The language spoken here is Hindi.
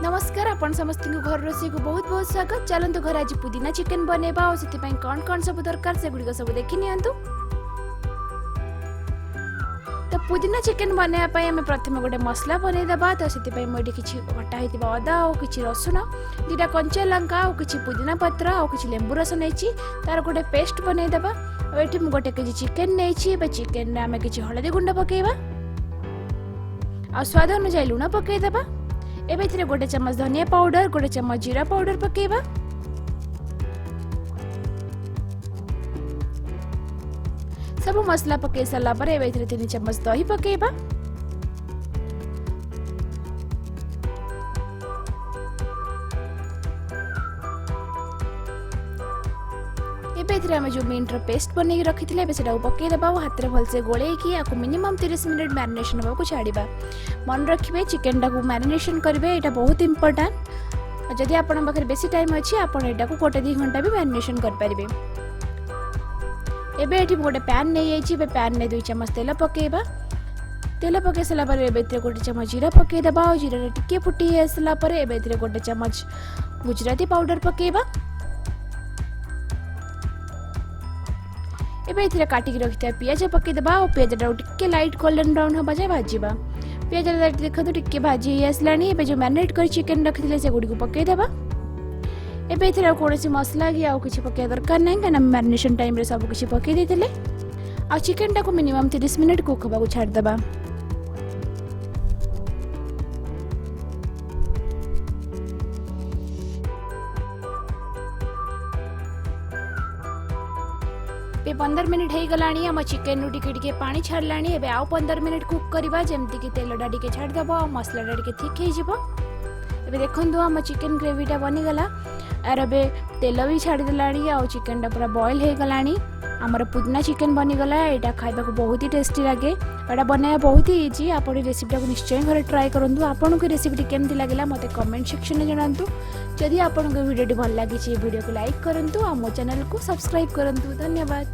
नमस्कार आपण समस्त घर रोषे को बहुत बहुत स्वागत। चलतु घर आज पुदीना चिकेन बनेबा और से कौन कौन सब दरकार से गुड़ी सब देखि नियंतु। तो पुदीना चिकेन बनैया आम प्रथम गोटे मसला बनईदेबा। तो से मुझे किसी कटा होता अदा और किसी रसुण दुटा कंचा लंका और किसी पुदीना पत्र और किसी लेंबू रस नहीं तार गोटे पेस्ट बनईदेबा। और ये गोटे केजी चिकेन नहीं चिकेन आम किसी हलदी गुंड पकेबा आ स्वाद अनुसार लुण पकईदेबा। एबे गोटे चम्मच धनिया पाउडर गोटे चम्मच जीरा पाउडर पकेबा। सब मसला पकई सारा पर एबे 3 चम्मच दही पकेबा। जो मिंट पेस्ट बन रखी थे पकईदेबा और हाथ में भलसे गोलैकी मिनिमम 30 मिनिट मैरिनेशन होगा छाड़ा। मन रखिए चिकेन टाक मैरिनेशन करेंगे, यहाँ बहुत इंपोर्टेंट। जदि आप बेसी टाइम अच्छी आप गोटे 2 घंटा भी मैरिनेशन करेंगे। एबे ये गोटे पैन नहीं पैन में 2 चम्मच तेल पकेबा। तेल पकई सारापर गोटे चम्मच जीरा पकईदेबा और जीरा टिके फुटी आसला गोटे चम्मच गुजराती पाउडर पकेबा। एबे काटिक रखी पियाज पकईदेबा और पियाज टिके लाइट गोल्डन ब्राउन हवा जाए भाजवा। पियाज देखो टिके भाजी आसला। जो मैरिनेट कर चिकेन रखी थे से गुड़ी को पकईदेबा। एबे कौन मसला कि आउ किसी पकड़ा दरकार ना कहीं मैरिनेशन टाइम सब किसी पकई देते आ चिकेन टाक मिनिमम 30 मिनिट कुक होगा छाड़देबा। पे 15 मिनिट हो गलानी आम चिकेन रू टिके पानी छाड़ला। एबे आउ 15 मिनिट कुक करवा जमती कि तेलटा टिके छाड़देव और मसलाटा टिके थिक हो। एबे देखंतु आम चिकेन ग्रेवीटा बनीगला। आर एबे तेल भी छाड़देला आ चिकेनटा पूरा बॉयल हो गलानी। आमर पुदीना चिकेन बनीगला। यहाँ खाइबा बहुत ही टेस्टी लगे। यहाँ बनाया बहुत ही इजी। आप रेसिपीटा को निश्चय घर ट्राए करूँ। आपन को रेसिपी केमती लगे मत कमेंट सेक्शन में जनातु। जदि आपन को वीडियो भल लगी वीडियो को लाइक करूँ और मो चैनल को सब्सक्राइब करूँ। धन्यवाद।